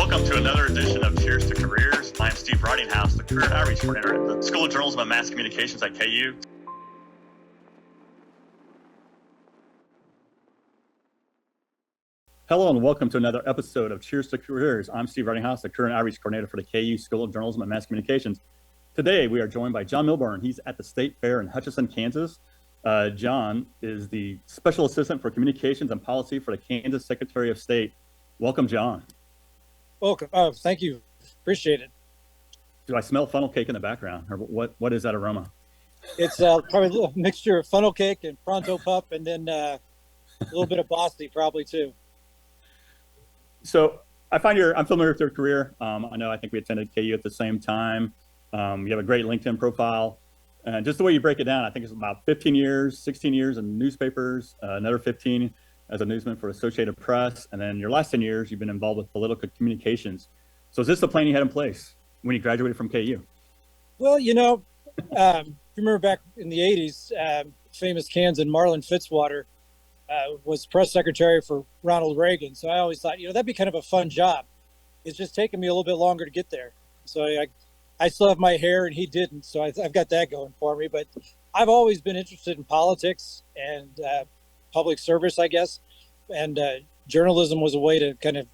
Welcome to another edition of Cheers to Careers. I'm Steve Ridinghouse, the Career Outreach Coordinator at the School of Journalism and Mass Communications at KU. Hello and welcome to another episode of Cheers to Careers. I'm Steve Ridinghouse, the Career Outreach Coordinator for the KU School of Journalism and Mass Communications. Today we are joined by John Milburn. He's at the State Fair in Hutchinson, Kansas. John is the Special Assistant for Communications and Policy for the Kansas Secretary of State. Welcome, John. Welcome. Oh, thank you. Appreciate it. Do I smell funnel cake in the background, or what is that aroma? It's probably a little mixture of funnel cake and pronto pup, and then a little bit of bossy probably too. So I'm familiar with your career. I think we attended KU at the same time. You have a great LinkedIn profile. And just the way you break it down, I think it's about 15 years, 16 years in newspapers, another 15 as a newsman for Associated Press. And then your last 10 years, you've been involved with political communications. So is this the plan you had in place when you graduated from KU? Well, you remember back in the 80s, famous Kansan Marlin Fitzwater was press secretary for Ronald Reagan. So I always thought, that'd be kind of a fun job. It's just taken me a little bit longer to get there. So I still have my hair and he didn't. So I've got that going for me. But I've always been interested in politics and public service, I guess. And journalism was a way to kind of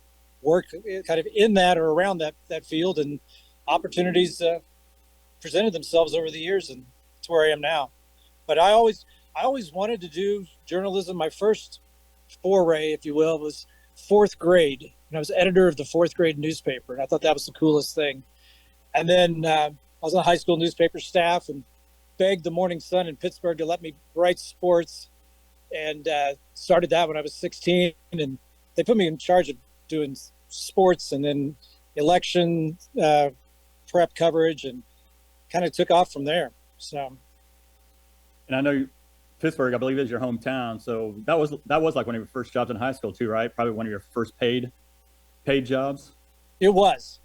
work kind of in that or around that field, and opportunities presented themselves over the years, and that's where I am now. But I always wanted to do journalism. My first foray, if you will, was fourth grade. And I was editor of the fourth grade newspaper, and I thought that was the coolest thing. And then I was on high school newspaper staff and begged the Morning Sun in Pittsburgh to let me write sports, and started that when I was 16. And they put me in charge of doing sports and then election prep coverage, and kind of took off from there. So, and I know Pittsburgh, I believe, is your hometown. So that was like one of your first jobs in high school too, right? Probably one of your first paid jobs. It was.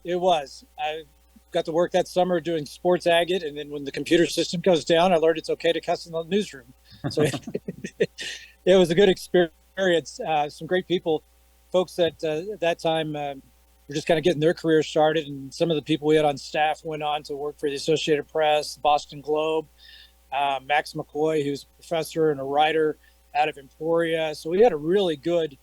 I got to work that summer doing sports agate, and then when the computer system goes down, I learned it's okay to cuss in the newsroom. So it was a good experience. Some great people, folks that at that time were just kind of getting their career started, and some of the people we had on staff went on to work for the Associated Press, the Boston Globe, Max McCoy, who's a professor and a writer out of Emporia. So we had a really good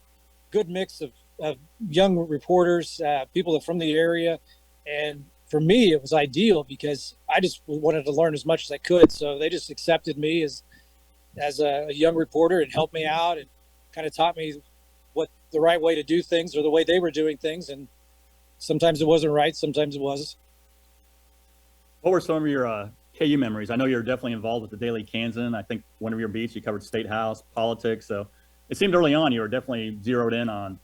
mix of young reporters, people that from the area. And for me, it was ideal because I just wanted to learn as much as I could. So they just accepted me as a young reporter and helped me out and kind of taught me what the right way to do things, or the way they were doing things. And sometimes it wasn't right, sometimes it was. What were some of your KU memories? I know you're definitely involved with the Daily Kansan. I think one of your beats, you covered State House, politics. So it seemed early on you were definitely zeroed in on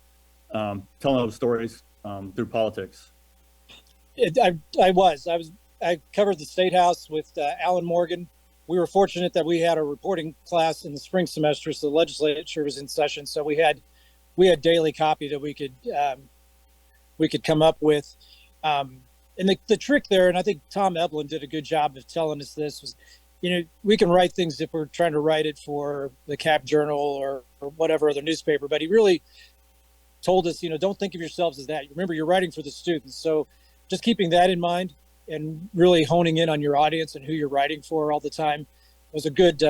telling those stories through politics. I covered the State House with Alan Morgan. We were fortunate that we had a reporting class in the spring semester, so the legislature was in session. So we had daily copy that we could come up with. And the trick there, and I think Tom Eblin did a good job of telling us this, was, we can write things if we're trying to write it for the Cap Journal or whatever other newspaper, but he really told us, don't think of yourselves as that. Remember, you're writing for the students. So just keeping that in mind and really honing in on your audience and who you're writing for all the time was a good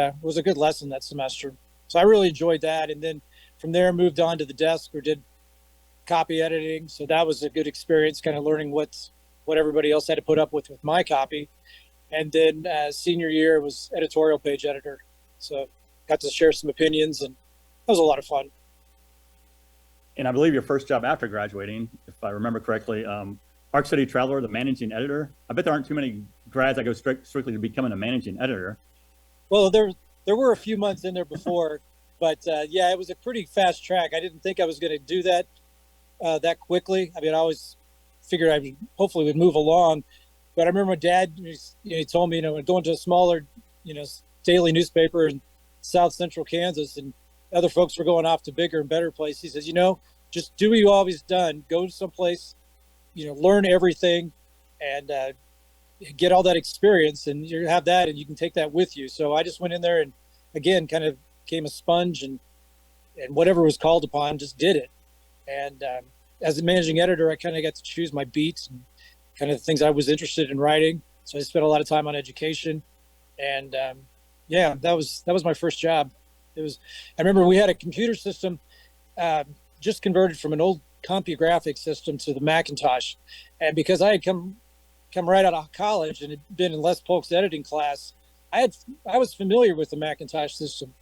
lesson that semester. So I really enjoyed that. And then from there, moved on to the desk or did copy editing. So that was a good experience, kind of learning what everybody else had to put up with my copy. And then senior year was editorial page editor. So got to share some opinions, and that was a lot of fun. And I believe your first job after graduating, if I remember correctly, Arc City Traveler, the managing editor. I bet there aren't too many grads that go strictly to becoming a managing editor. Well, there were a few months in there before, but it was a pretty fast track. I didn't think I was going to do that that quickly. I mean, I always figured I hopefully would move along. But I remember my dad, he told me, going to a smaller, daily newspaper in South Central Kansas, and other folks were going off to bigger and better places. He says, just do what you always done. Go to someplace, learn everything, and get all that experience, and you have that, and you can take that with you. So I just went in there and, again, kind of became a sponge, and whatever was called upon, just did it. And as a managing editor, I kind of got to choose my beats and kind of the things I was interested in writing. So I spent a lot of time on education, and yeah, that was my first job. It was. I remember we had a computer system uh, just converted from an old CompuGraphics system to the Macintosh, and because I had come right out of college and had been in Les Polk's editing class, I was familiar with the Macintosh system.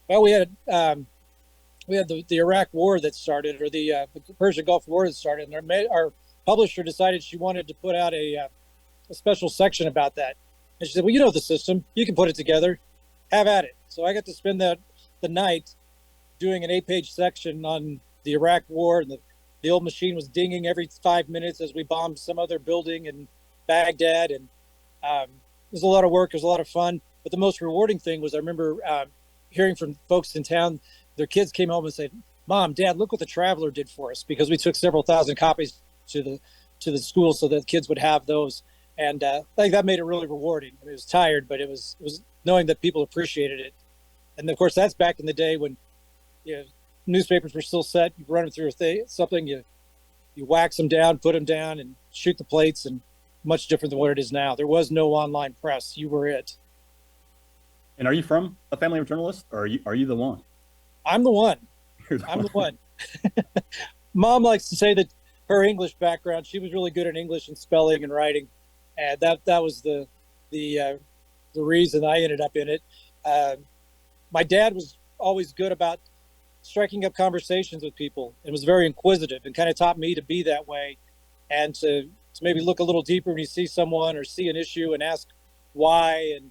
Well, we had the Iraq War that started, or the Persian Gulf War that started, and our publisher decided she wanted to put out a special section about that. And she said, "Well, you know the system, you can put it together, have at it." So I got to spend the night doing an 8-page section on the Iraq War, and the old machine was dinging every 5 minutes as we bombed some other building in Baghdad, and it was a lot of work. It was a lot of fun, but the most rewarding thing was I remember hearing from folks in town. Their kids came home and said, "Mom, Dad, look what the Traveler did for us," because we took several thousand copies to the school so that kids would have those, and like that made it really rewarding. I mean, it was tired, but it was knowing that people appreciated it. And of course, that's back in the day when newspapers were still set. You run them through something, you wax them down, put them down, and shoot the plates, and much different than what it is now. There was no online press. You were it. And are you from a family of journalists, or are you the one? I'm the one. I'm the one. Mom likes to say that her English background, she was really good at English and spelling and writing, and that was the reason I ended up in it. My dad was always good about striking up conversations with people and was very inquisitive, and kind of taught me to be that way, and to maybe look a little deeper when you see someone or see an issue and ask why, and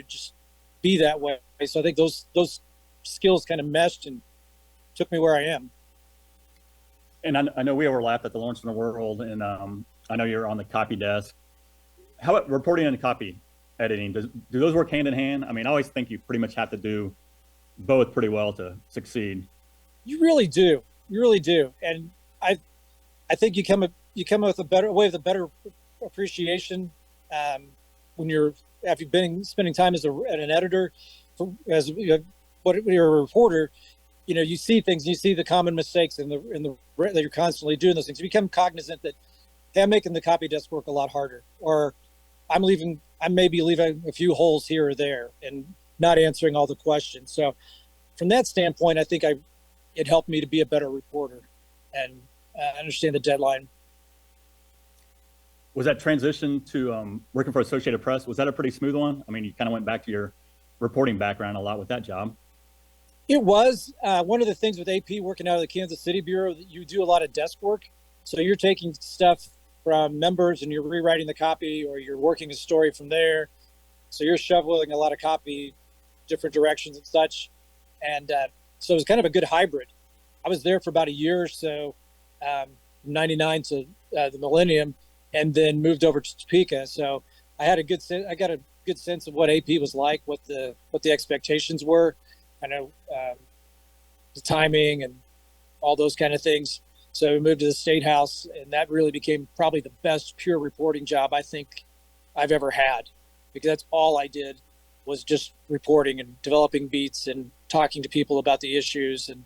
just be that way. So I think those skills kind of meshed and took me where I am. And I know we overlap at the Lawrence in the World, and I know you're on the copy desk. How about reporting and copy editing? Do those work hand in hand? I mean, I always think you pretty much have to do both pretty well to succeed. You really do. You really do. And I think you come with a better appreciation when after you've been spending time as an editor, as what you're a reporter. You see things, you see the common mistakes that you're constantly doing those things. You become cognizant that, hey, I'm making the copy desk work a lot harder, or I may be leaving a few holes here or there and not answering all the questions. So from that standpoint, I think it helped me to be a better reporter and understand the deadline. Was that transition to working for Associated Press, was that a pretty smooth one? I mean, you kind of went back to your reporting background a lot with that job. It was one of the things with AP working out of the Kansas City Bureau, that you do a lot of desk work. So you're taking stuff from members and you're rewriting the copy, or you're working a story from there. So you're shoveling a lot of copy, different directions and such. And so it was kind of a good hybrid. I was there for about a year or so, from 99 to the millennium, and then moved over to Topeka. So I got a good sense of what AP was like, what the expectations were. I know the timing and all those kind of things. So we moved to the State House, and that really became probably the best pure reporting job I think I've ever had, because that's all I did was just reporting and developing beats and talking to people about the issues. And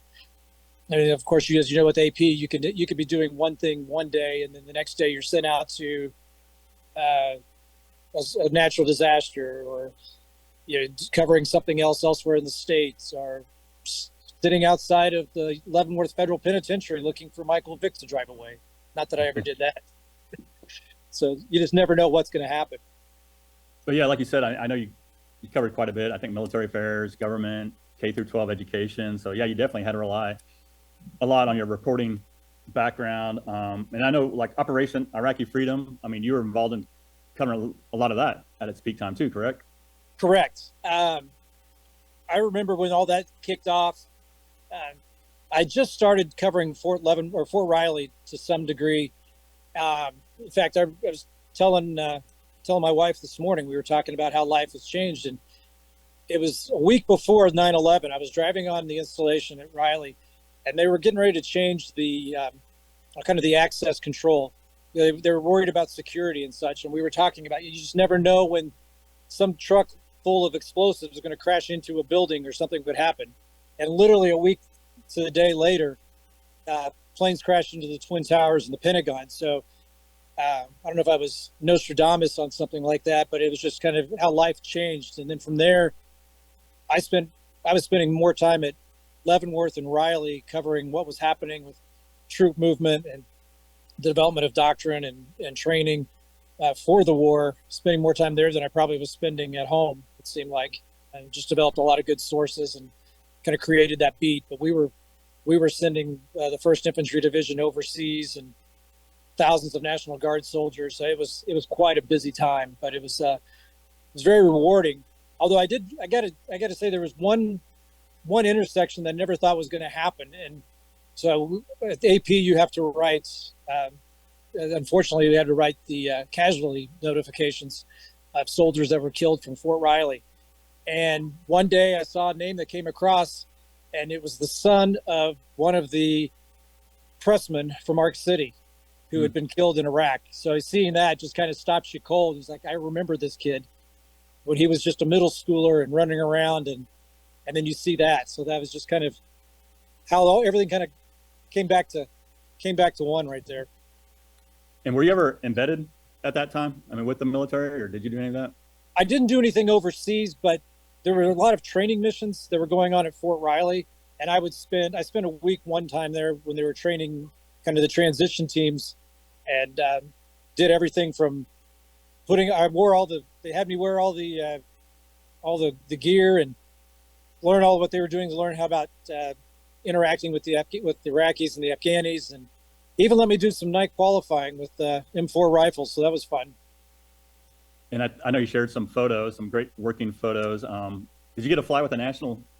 of course, as you know, with AP, you could be doing one thing one day, and then the next day you're sent out to a natural disaster, or covering something else elsewhere in the States, or sitting outside of the Leavenworth Federal Penitentiary looking for Michael Vick to drive away. Not that I ever did that. So you just never know what's going to happen. But yeah, like you said, I know you covered quite a bit. I think military affairs, government, K through 12 education. So yeah, you definitely had to rely a lot on your reporting background. And I know, like Operation Iraqi Freedom, I mean, you were involved in covering a lot of that at its peak time too, correct? Correct. I remember when all that kicked off. I just started covering Fort Riley to some degree. In fact, I was telling my wife this morning, we were talking about how life has changed, and it was a week before 9/11. I was driving on the installation at Riley, and they were getting ready to change the kind of the access control. They were worried about security and such, and we were talking about, you just never know when some truck full of explosives is going to crash into a building or something could happen. And literally a week to the day later, planes crashed into the Twin Towers and the Pentagon. So I don't know if I was Nostradamus on something like that, but it was just kind of how life changed. And then from there, I was spending more time at Leavenworth and Riley covering what was happening with troop movement and the development of doctrine and training for the war, spending more time there than I probably was spending at home, it seemed like. I just developed a lot of good sources and kind of created that beat. But we were sending the 1st Infantry Division overseas and thousands of National Guard soldiers. So it was quite a busy time, but it was very rewarding. Although I got to say there was one intersection that I never thought was going to happen. And so at AP, you have to write, unfortunately, we had to write the casualty notifications of soldiers that were killed from Fort Riley. And one day I saw a name that came across, and it was the son of one of the pressmen from Ark City who had been killed in Iraq. So seeing that just kind of stops you cold. He's like, I remember this kid when he was just a middle schooler and running around, and then you see that. So that was just kind of how everything kind of came back to one right there. And were you ever embedded at that time? I mean, with the military, or did you do any of that? I didn't do anything overseas, but there were a lot of training missions that were going on at Fort Riley. And I spent a week one time there when they were training kind of the transition teams, and did everything from they had me wear all the gear and learn all what they were doing, to learn how about interacting with the Iraqis and the Afghanis, and even let me do some night qualifying with M4 rifles. So that was fun. And I know you shared some photos, some great working photos. Did you get to fly with the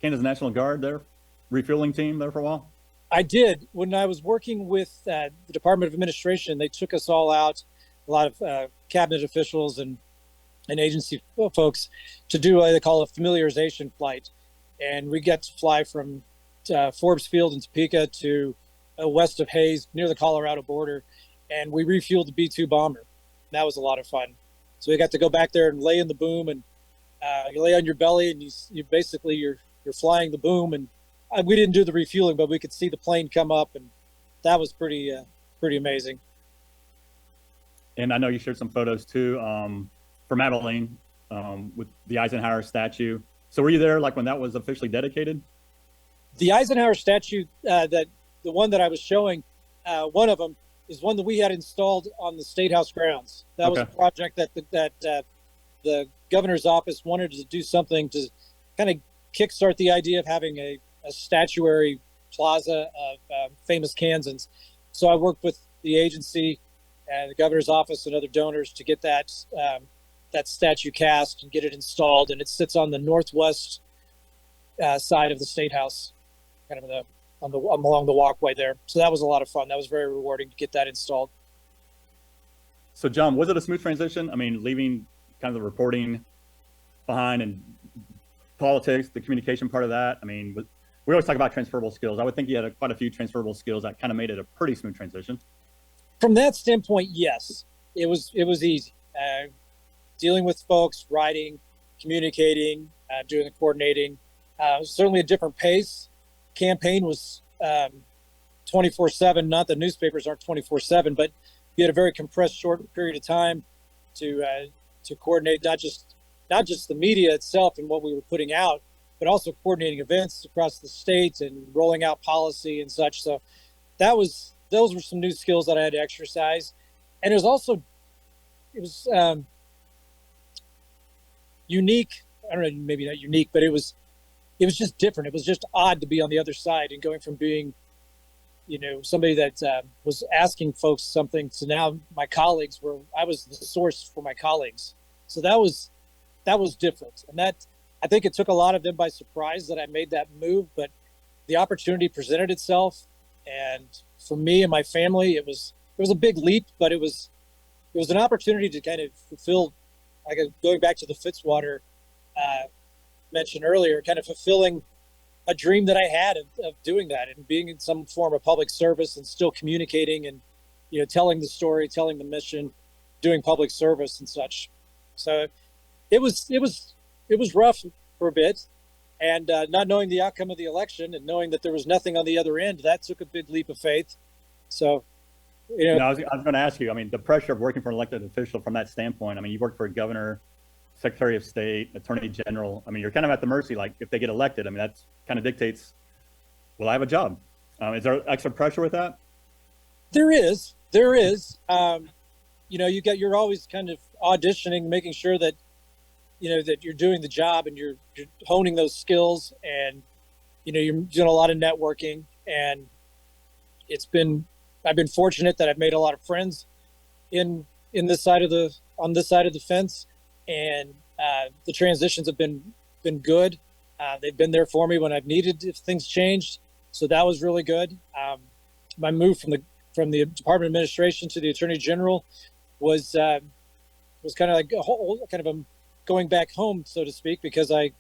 Kansas National Guard there, refueling team there for a while? I did. When I was working with the Department of Administration, they took us all out, a lot of cabinet officials and agency folks, to do what they call a familiarization flight. And we got to fly from Forbes Field in Topeka to west of Hayes, near the Colorado border. And we refueled the B-2 bomber. That was a lot of fun. So we got to go back there and lay in the boom, and you lay on your belly, and you're flying the boom. And we didn't do the refueling, but we could see the plane come up, and that was pretty amazing. And I know you shared some photos too from Abilene with the Eisenhower statue. So were you there like when that was officially dedicated? The Eisenhower statue, the one that I was showing, one of them is one that we had installed on the State House grounds. That was a project that the governor's office wanted to do something to kind of kickstart the idea of having a statuary plaza of famous Kansans. So I worked with the agency and the governor's office and other donors to get that statue cast and get it installed. And it sits on the northwest side of the State House, kind of along the walkway there. So that was a lot of fun. That was very rewarding to get that installed. So John, was it a smooth transition? I mean, leaving kind of the reporting behind and politics, the communication part of that. I mean, we always talk about transferable skills. I would think you had quite a few transferable skills that kind of made it a pretty smooth transition. From that standpoint, yes, it was easy. Dealing with folks, writing, communicating, doing the coordinating. Certainly a different pace. Campaign was 24/7. Not that newspapers aren't 24/7, but you had a very compressed, short period of time to coordinate not just the media itself and what we were putting out, but also coordinating events across the state and rolling out policy and such. So those were some new skills that I had to exercise. And it was unique. I don't know, maybe not unique, but it was just different. It was just odd to be on the other side and going from being, somebody that was asking folks something to now my colleagues, where I was the source for my colleagues. So that was different. And that, I think it took a lot of them by surprise that I made that move, but the opportunity presented itself. And for me and my family, it was a big leap, but it was an opportunity to kind of fulfill, like going back to the Fitzwater mentioned earlier, kind of fulfilling a dream that I had of doing that and being in some form of public service and still communicating and, telling the story, telling the mission, doing public service and such. So it was rough for a bit. And not knowing the outcome of the election and knowing that there was nothing on the other end, that took a big leap of faith. So, No, I was going to ask you, I mean, the pressure of working for an elected official from that standpoint, I mean, you worked for a governor, secretary of state, attorney general. I mean, you're kind of at the mercy, like if they get elected, I mean, that's kind of dictates, will I have a job? Is there extra pressure with that? There is. You're always kind of auditioning, making sure that, that you're doing the job and you're honing those skills, and, you're doing a lot of networking. And I've been fortunate that I've made a lot of friends on this side of the fence, and the transitions have been good. They've been there for me when I've needed if things changed. So that was really good. My move from the Department of Administration to the Attorney General was kind of like a going back home, so to speak, because I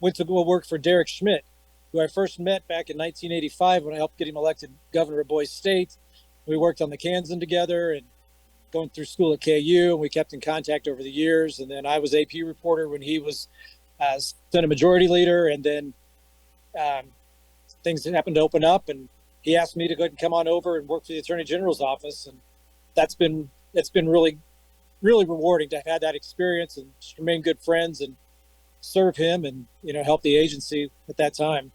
went to go work for Derek Schmidt, who I first met back in 1985 when I helped get him elected governor of Boise State. We worked on the Kansan together and going through school at KU, and we kept in contact over the years. And then I was AP reporter when he was Senate Majority Leader, and then things happened to open up, and he asked me to go ahead and come on over and work for the Attorney General's office, and it's been really, really rewarding to have had that experience and just remain good friends and serve him and help the agency at that time.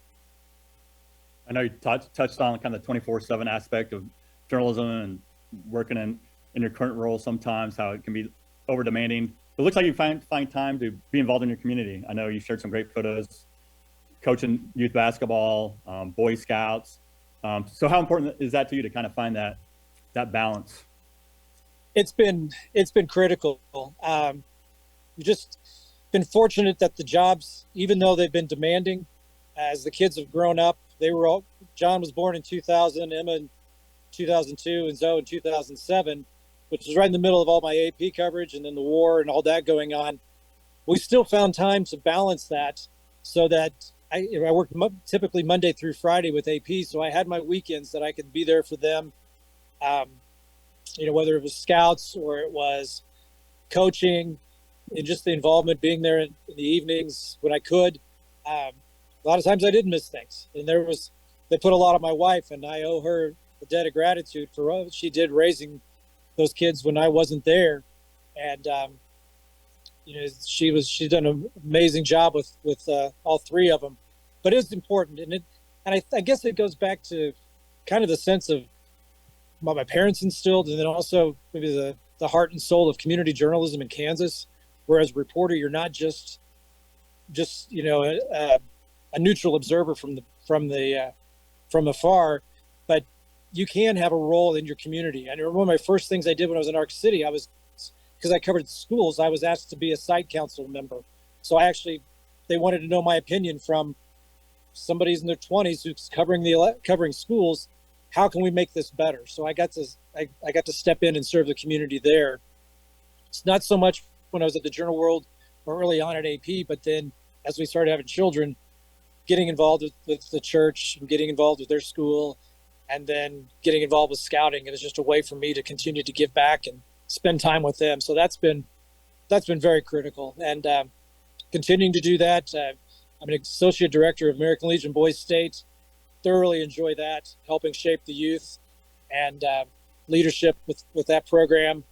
I know you touched on kind of the 24/7 aspect of journalism and working in your current role sometimes, how it can be over demanding. It looks like you find time to be involved in your community. I know you shared some great photos, coaching youth basketball, Boy Scouts. So how important is that to you to kind of find that balance? It's been critical. We've just been fortunate that the jobs, even though they've been demanding, as the kids have grown up, John was born in 2000, Emma in 2002, and Zoe in 2007, which was right in the middle of all my AP coverage and then the war and all that going on. We still found time to balance that, so that I worked typically Monday through Friday with AP, so I had my weekends that I could be there for them. Whether it was scouts or it was coaching, and just the involvement, being there in the evenings when I could. A lot of times I did miss things, and they put a lot on my wife, and I owe her a debt of gratitude for what she did raising those kids when I wasn't there. And she's done an amazing job with all three of them. But it's important, and I guess it goes back to kind of the sense of what my parents instilled, and then also maybe the heart and soul of community journalism in Kansas. Whereas a reporter, you're not just a neutral observer from afar, but you can have a role in your community. And one of my first things I did when I was in Arc City, because I covered schools, I was asked to be a site council member. So they wanted to know my opinion from somebody in their 20s who's covering schools. How can we make this better? So I got to step in and serve the community there. It's not so much when I was at the Journal World or early on at AP, but then as we started having children, getting involved with the church and getting involved with their school, and then getting involved with scouting. It was just a way for me to continue to give back and spend time with them. So that's been very critical, and continuing to do that. I'm an associate director of American Legion Boys State. Thoroughly enjoy that, helping shape the youth and leadership with that program.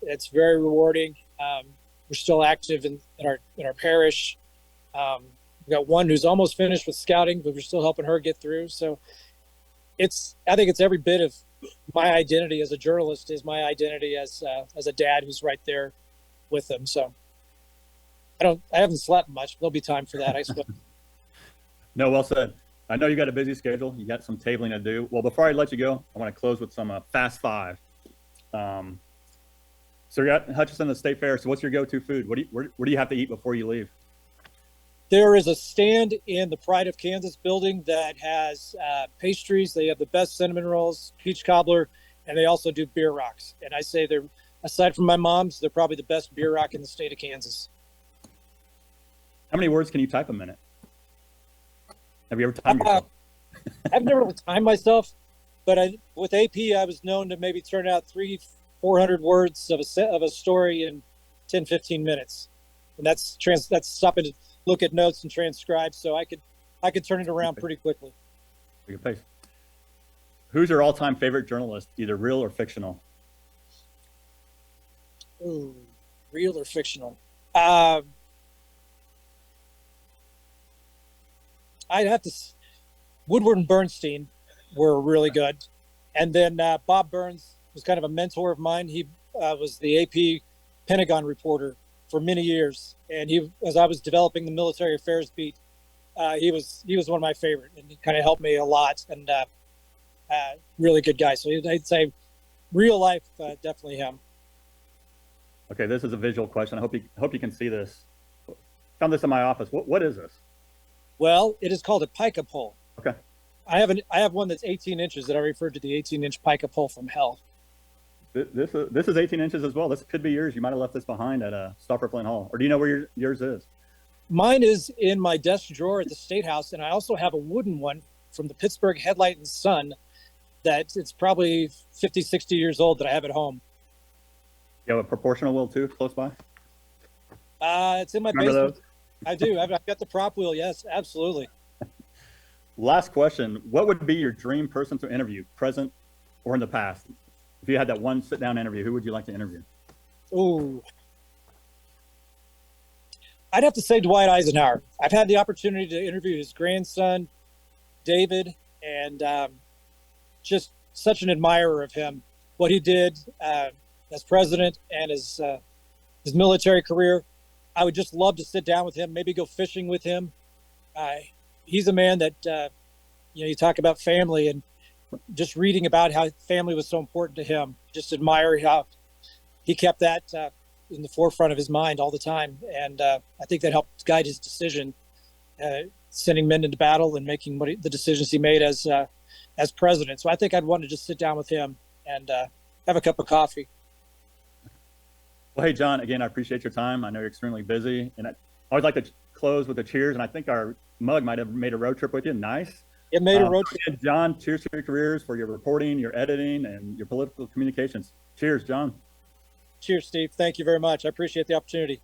It's very rewarding. We're still active in our parish. We've got one who's almost finished with scouting, but we're still helping her get through. So I think it's every bit of my identity as a journalist is my identity as a dad who's right there with them. So I haven't slept much. There'll be time for that, I suppose. No, well said. I know you got a busy schedule. You got some tabling to do. Well, before I let you go, I want to close with some Fast Five. So you're at Hutchinson, the State Fair. So what's your go-to food? Where do you have to eat before you leave? There is a stand in the Pride of Kansas building that has pastries. They have the best cinnamon rolls, peach cobbler, and they also do beer rocks. And I say aside from my mom's, they're probably the best beer rock in the state of Kansas. How many words can you type a minute? Have you ever timed yourself? I've never really timed myself, but with AP, I was known to maybe turn out 300-400 words of a story in 10-15 minutes. And that's stopping to look at notes and transcribe. So I could I could turn it around pretty quickly. Good pace. Who's your all-time favorite journalist, either real or fictional? Ooh, real or fictional? I'd have to. Woodward and Bernstein were really good, and then Bob Burns was kind of a mentor of mine. He was the AP Pentagon reporter for many years, and he, as I was developing the military affairs beat, he was one of my favorite, and he kind of helped me a lot. And really good guy. So I'd say, real life, definitely him. Okay, this is a visual question. I hope you can see this. Found this in my office. What is this? Well, it is called a pica pole. Okay. I have one that's 18 inches that I refer to the 18-inch pica pole from hell. This is 18 inches as well. This could be yours. You might have left this behind at Stopper Flint Hall. Or do you know where yours is? Mine is in my desk drawer at the State House, and I also have a wooden one from the Pittsburgh Headlight and Sun that it's probably 50, 60 years old that I have at home. You have a proportional wheel too, close by? It's in my Remember basement. those? I do. I've got the prop wheel. Yes, absolutely. Last question. What would be your dream person to interview, present or in the past? If you had that one sit-down interview, who would you like to interview? Ooh. I'd have to say Dwight Eisenhower. I've had the opportunity to interview his grandson, David, and just such an admirer of him, what he did as president and his military career. I would just love to sit down with him, maybe go fishing with him. He's a man that, you talk about family, and just reading about how family was so important to him. Just admire how he kept that in the forefront of his mind all the time. And I think that helped guide his decision, sending men into battle and making the decisions he made as president. So I think I'd want to just sit down with him and have a cup of coffee. Well, hey, John, again, I appreciate your time. I know you're extremely busy. And I always like to close with a cheers. And I think our mug might have made a road trip with you. Nice. It made a road trip. Again, John, cheers to your careers, for your reporting, your editing, and your political communications. Cheers, John. Cheers, Steve. Thank you very much. I appreciate the opportunity.